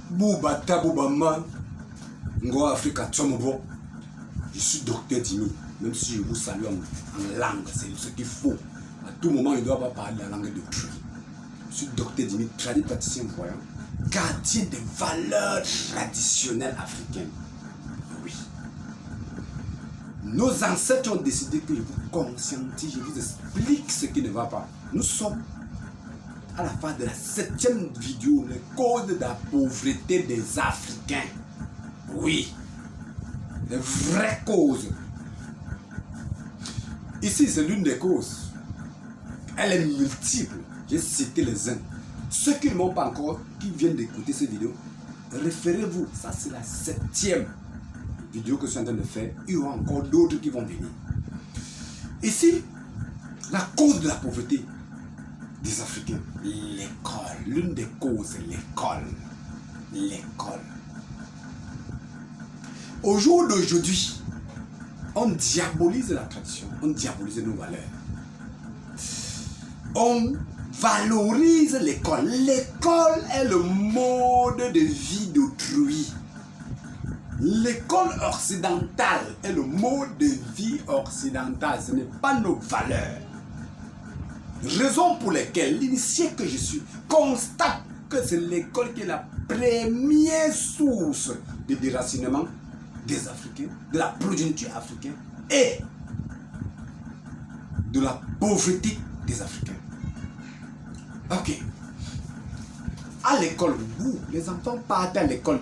Boubata Boubaman, Ngo Africa Tchomobo. Je suis docteur Dimi, même si je vous salue en langue, c'est ce qu'il faut. À tout moment, il ne doit pas parler la langue d'autrui. Je suis docteur Dimi, traduit praticien voyant, gardien des valeurs traditionnelles africaines. Oui. Nos ancêtres ont décidé que je vous conscientise, je vous explique ce qui ne va pas. Nous sommes à la fin de la 7e vidéo, les causes de la pauvreté des Africains. Oui, les vraies causes. Ici, c'est l'une des causes. Elle est multiple. J'ai cité les uns. Ceux qui ne m'ont pas encore, qui viennent d'écouter cette vidéo, référez-vous. Ça, c'est la 7e vidéo que je suis en train de faire. Il y aura encore d'autres qui vont venir. Ici, la cause de la pauvreté des Africains, l'école. L'une des causes, c'est l'école. L'école. Au jour d'aujourd'hui, on diabolise la tradition, on diabolise nos valeurs. On valorise l'école. L'école est le mode de vie d'autrui. L'école occidentale est le mode de vie occidental. Ce n'est pas nos valeurs. Raison pour laquelle l'initié que je suis constate que c'est l'école qui est la première source de déracinement des Africains, de la progéniture africaine et de la pauvreté des Africains. Ok. À l'école, vous, les enfants partent à l'école.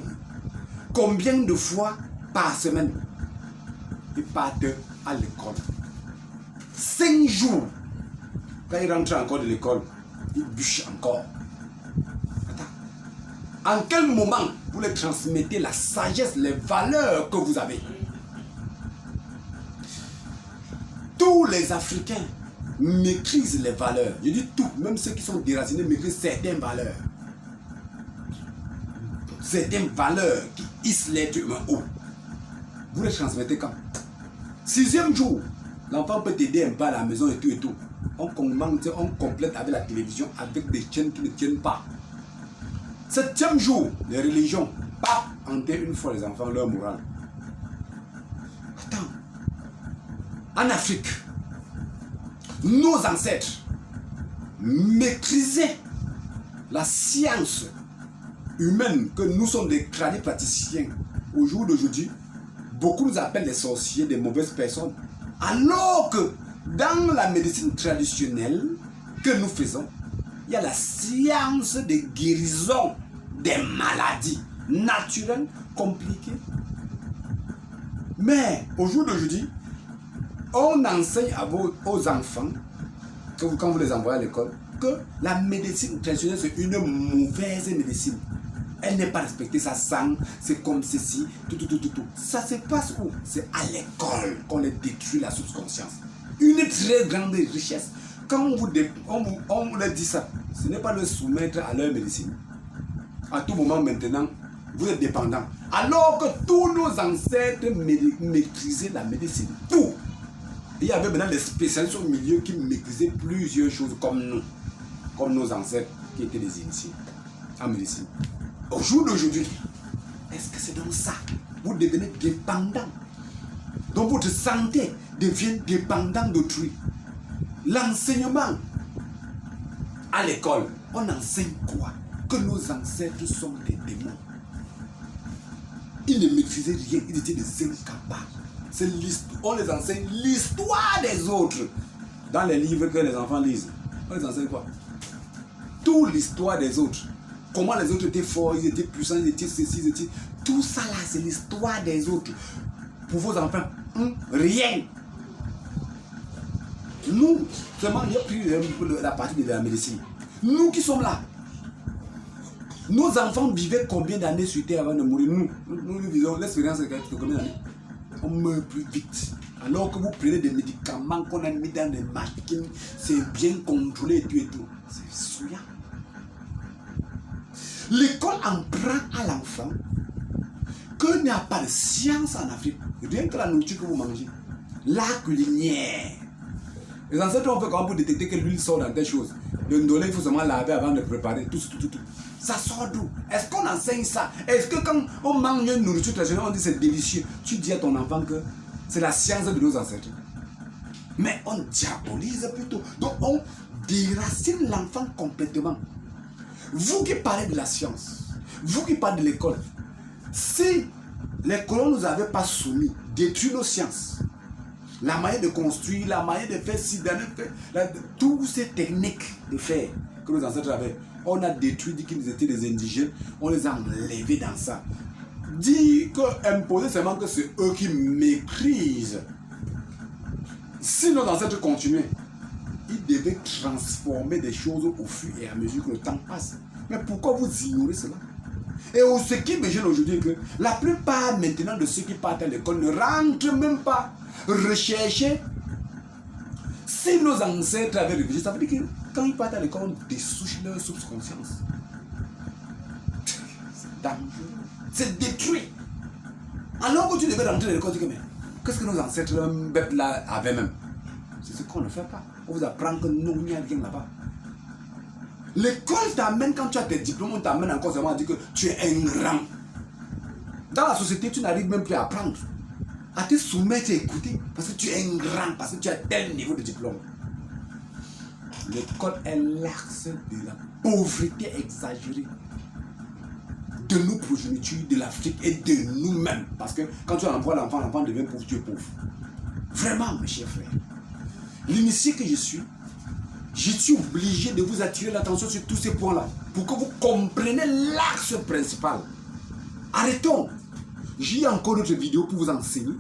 Combien de fois par semaine ils partent à l'école? 5 jours. Quand ils rentrent encore de l'école, ils bûchent encore. Attends. En quel moment vous les transmettez la sagesse, les valeurs que vous avez? Tous les Africains maîtrisent les valeurs. Je dis tout, même ceux qui sont déracinés maîtrisent certaines valeurs. Certaines valeurs qui hissent l'être humain haut. Vous les transmettez quand? 6e jour, l'enfant peut t'aider un peu à la maison et tout. On complète avec la télévision, avec des chaînes qui ne tiennent pas. 7e jour, les religions, paf, enterrent une fois les enfants leur morale. Attends. En Afrique, nos ancêtres maîtrisaient la science humaine que nous sommes des tradis praticiens. Au jour d'aujourd'hui, beaucoup nous appellent des sorciers, des mauvaises personnes. Alors que dans la médecine traditionnelle que nous faisons, il y a la science de guérison des maladies naturelles, compliquées. Mais au jour d'aujourd'hui, on enseigne aux enfants, quand vous les envoyez à l'école, que la médecine traditionnelle c'est une mauvaise médecine. Elle n'est pas respectée, ça sent, c'est comme ceci, tout. Ça se passe où? C'est à l'école qu'on les détruit la subconscience. Une très grande richesse. Quand on vous leur dit ça, ce n'est pas le soumettre à leur médecine. À tout moment maintenant, vous êtes dépendant. Alors que tous nos ancêtres maîtrisaient la médecine. Tout. Il y avait maintenant des spécialistes au milieu qui maîtrisaient plusieurs choses comme nous. Comme nos ancêtres qui étaient des initiés en médecine. Au jour d'aujourd'hui, est-ce que c'est donc ça? Vous devenez dépendant. Donc votre santé devient dépendante d'autrui. L'enseignement à l'école, on enseigne quoi? Que nos ancêtres sont des démons. Ils ne maîtrisaient rien, ils étaient des incapables. On les enseigne l'histoire des autres. Dans les livres que les enfants lisent, on les enseigne quoi? Toute l'histoire des autres. Comment les autres étaient forts, ils étaient puissants, ils étaient ceci, ils étaient... Tout ça là, c'est l'histoire des autres. Pour vos enfants, rien. Nous, seulement, il y a pris la partie de la médecine. Nous qui sommes là. Nos enfants vivaient combien d'années sur Terre avant de mourir? Nous vivons l'expérience de combien d'années? On meurt plus vite. Alors que vous prenez des médicaments qu'on a mis dans des machines, c'est bien contrôlé et tout. C'est souillant. L'école apprend à l'enfant qu'il n'y a pas de science en Afrique. Rien que la nourriture que vous mangez. La culinière. Les ancêtres ont fait comment pour détecter que l'huile sort dans telle chose. Le ndolé, il faut seulement laver avant de préparer. Tout. Ça sort d'où? Est-ce qu'on enseigne ça? Est-ce que quand on mange une nourriture traditionnelle, on dit c'est délicieux, tu dis à ton enfant que c'est la science de nos ancêtres? Mais on diabolise plutôt. Donc on déracine l'enfant complètement. Vous qui parlez de la science, vous qui parlez de l'école, si les colons ne nous avaient pas soumis, détruit nos sciences, la manière de construire, la manière de faire ci, toutes ces techniques de faire que nos ancêtres avaient, on a détruit, dit qu'ils étaient des indigènes, on les a enlevés dans ça. Dit que imposer seulement que c'est eux qui maîtrisent. Si nos ancêtres continuaient, ils devaient transformer des choses au fur et à mesure que le temps passe. Mais pourquoi vous ignorez cela? Et ce qui me gêne aujourd'hui, est que la plupart maintenant de ceux qui partent à l'école ne rentrent même pas rechercher si nos ancêtres avaient réfléchi. Ça veut dire que quand ils partent à l'école, on dessouche leur subconscience. C'est dangereux. C'est détruit. Alors que tu devais rentrer à l'école, tu dis mais qu'est-ce que nos ancêtres là avaient même? C'est ce qu'on ne fait pas. On vous apprend que non, il n'y a rien là-bas. L'école t'amène, quand tu as tes diplômes, on t'amène encore seulement à dire que tu es un grand. Dans la société, tu n'arrives même plus à apprendre. À te soumettre et écouter. Parce que tu es un grand, parce que tu as tel niveau de diplôme. L'école est l'axe de la pauvreté exagérée. De nos progénitures, de l'Afrique et de nous-mêmes. Parce que quand tu envoies l'enfant, l'enfant devient pauvre, tu es pauvre. Vraiment, mes chers frères. L'initié que je suis obligé de vous attirer l'attention sur tous ces points-là pour que vous compreniez l'axe principal. Arrêtons. J'ai encore une autre vidéo pour vous enseigner